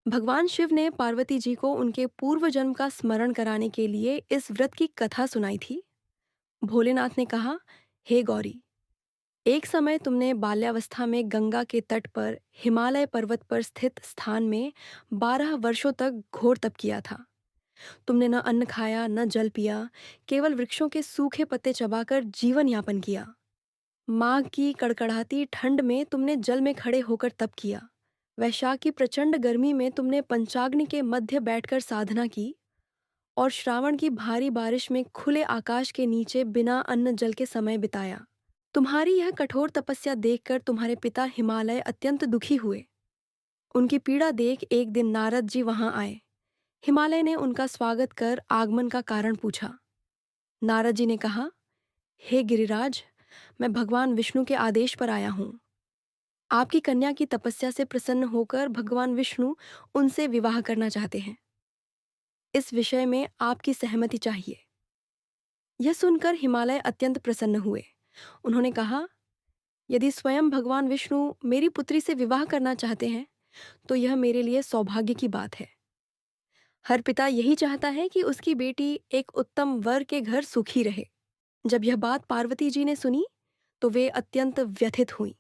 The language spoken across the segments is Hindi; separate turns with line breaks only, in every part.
भगवान शिव ने पार्वती जी को उनके पूर्व जन्म का स्मरण कराने के लिए इस व्रत की कथा सुनाई थी। भोलेनाथ ने कहा, हे गौरी, एक समय तुमने बाल्यावस्था में गंगा के तट पर हिमालय पर्वत पर स्थित स्थान में 12 वर्षों तक घोर तप किया था। तुमने न अन्न खाया न जल पिया, केवल वृक्षों के सूखे पत्ते चबाकर जीवन यापन किया। माघ की कड़कड़ाती ठंड में तुमने जल में खड़े होकर तप किया। वैशाख की प्रचंड गर्मी में तुमने पंचाग्नि के मध्य बैठकर साधना की। और श्रावण की भारी बारिश में खुले आकाश के नीचे बिना अन्न जल के समय बिताया। तुम्हारी यह कठोर तपस्या देखकर तुम्हारे पिता हिमालय अत्यंत दुखी हुए। उनकी पीड़ा देख एक दिन नारद जी वहां आए। हिमालय ने उनका स्वागत कर आगमन का कारण पूछा। नारद जी ने कहा, हे गिरिराज, मैं भगवान विष्णु के आदेश पर आया हूँ। आपकी कन्या की तपस्या से प्रसन्न होकर भगवान विष्णु उनसे विवाह करना चाहते हैं। इस विषय में आपकी सहमति चाहिए। यह सुनकर हिमालय अत्यंत प्रसन्न हुए। उन्होंने कहा, यदि स्वयं भगवान विष्णु मेरी पुत्री से विवाह करना चाहते हैं तो यह मेरे लिए सौभाग्य की बात है। हर पिता यही चाहता है कि उसकी बेटी एक उत्तम वर के घर सुखी रहे। जब यह बात पार्वती जी ने सुनी तो वे अत्यंत व्यथित हुईं।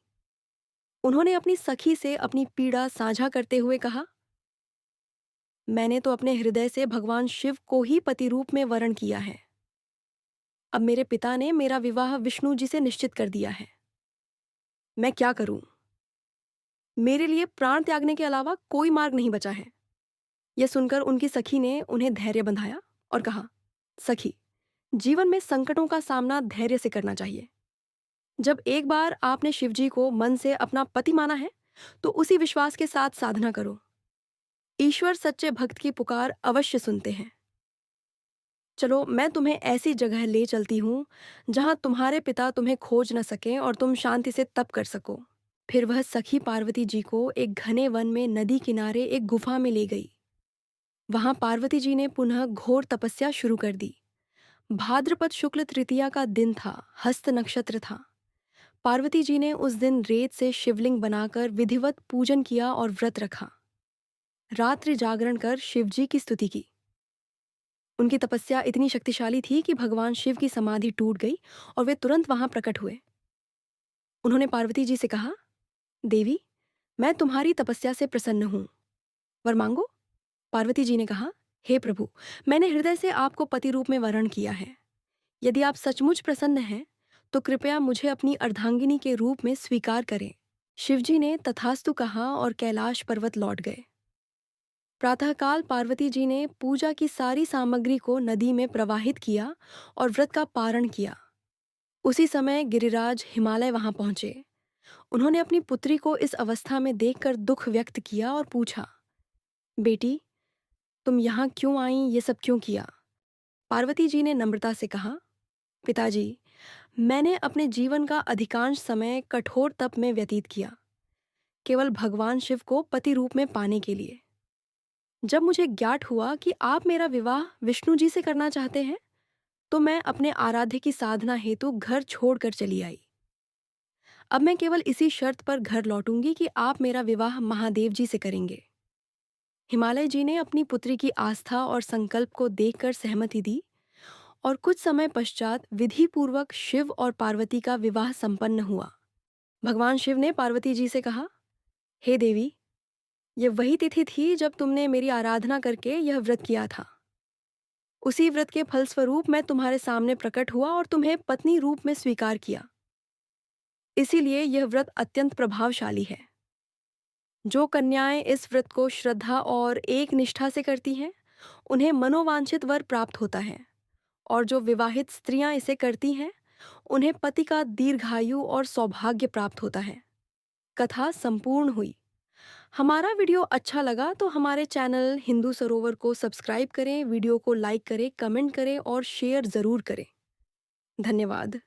उन्होंने अपनी सखी से अपनी पीड़ा साझा करते हुए कहा, मैंने तो अपने हृदय से भगवान शिव को ही पति रूप में वरण किया है। अब मेरे पिता ने मेरा विवाह विष्णु जी से निश्चित कर दिया है। मैं क्या करूं? मेरे लिए प्राण त्यागने के अलावा कोई मार्ग नहीं बचा है। यह सुनकर उनकी सखी ने उन्हें धैर्य बंधाया और कहा, सखी, जीवन में संकटों का सामना धैर्य से करना चाहिए। जब एक बार आपने शिवजी को मन से अपना पति माना है तो उसी विश्वास के साथ साधना करो। ईश्वर सच्चे भक्त की पुकार अवश्य सुनते हैं। चलो, मैं तुम्हें ऐसी जगह ले चलती हूँ जहाँ तुम्हारे पिता तुम्हें खोज न सकें और तुम शांति से तप कर सको। फिर वह सखी पार्वती जी को एक घने वन में नदी किनारे एक गुफा में ले गई। वहां पार्वती जी ने पुनः घोर तपस्या शुरू कर दी। भाद्रपद शुक्ल तृतीया का दिन था, हस्त नक्षत्र था। पार्वती जी ने उस दिन रेत से शिवलिंग बनाकर विधिवत पूजन किया और व्रत रखा। रात्रि जागरण कर शिवजी की स्तुति की। उनकी तपस्या इतनी शक्तिशाली थी कि भगवान शिव की समाधि टूट गई और वे तुरंत वहां प्रकट हुए। उन्होंने पार्वती जी से कहा, देवी, मैं तुम्हारी तपस्या से प्रसन्न हूं, वर मांगो। पार्वती जी ने कहा, हे प्रभु, मैंने हृदय से आपको पति रूप में वरण किया है। यदि आप सचमुच प्रसन्न हैं तो कृपया मुझे अपनी अर्धांगिनी के रूप में स्वीकार करें। शिवजी ने तथास्तु कहा और कैलाश पर्वत लौट गए। प्रातःकाल पार्वती जी ने पूजा की सारी सामग्री को नदी में प्रवाहित किया और व्रत का पारण किया। उसी समय गिरिराज हिमालय वहां पहुंचे। उन्होंने अपनी पुत्री को इस अवस्था में देखकर दुख व्यक्त किया और पूछा, बेटी, तुम यहाँ क्यों आईं, ये सब क्यों किया? पार्वती जी ने नम्रता से कहा, पिताजी, मैंने अपने जीवन का अधिकांश समय कठोर तप में व्यतीत किया, केवल भगवान शिव को पति रूप में पाने के लिए। जब मुझे ज्ञात हुआ कि आप मेरा विवाह विष्णु जी से करना चाहते हैं तो मैं अपने आराध्य की साधना हेतु घर छोड़कर चली आई। अब मैं केवल इसी शर्त पर घर लौटूंगी कि आप मेरा विवाह महादेव जी से करेंगे। हिमालय जी ने अपनी पुत्री की आस्था और संकल्प को देखकर सहमति दी और कुछ समय पश्चात विधि पूर्वक शिव और पार्वती का विवाह संपन्न हुआ। भगवान शिव ने पार्वती जी से कहा, हे देवी, यह वही तिथि थी जब तुमने मेरी आराधना करके यह व्रत किया था। उसी व्रत के फलस्वरूप मैं तुम्हारे सामने प्रकट हुआ और तुम्हें पत्नी रूप में स्वीकार किया। इसीलिए यह व्रत अत्यंत प्रभावशाली है। जो कन्याएं इस व्रत को श्रद्धा और एक निष्ठा से करती हैं उन्हें मनोवांछित वर प्राप्त होता है, और जो विवाहित स्त्रियां इसे करती हैं उन्हें पति का दीर्घायु और सौभाग्य प्राप्त होता है। कथा संपूर्ण हुई। हमारा वीडियो अच्छा लगा तो हमारे चैनल हिंदू सरोवर को सब्सक्राइब करें, वीडियो को लाइक करें, कमेंट करें और शेयर ज़रूर करें। धन्यवाद।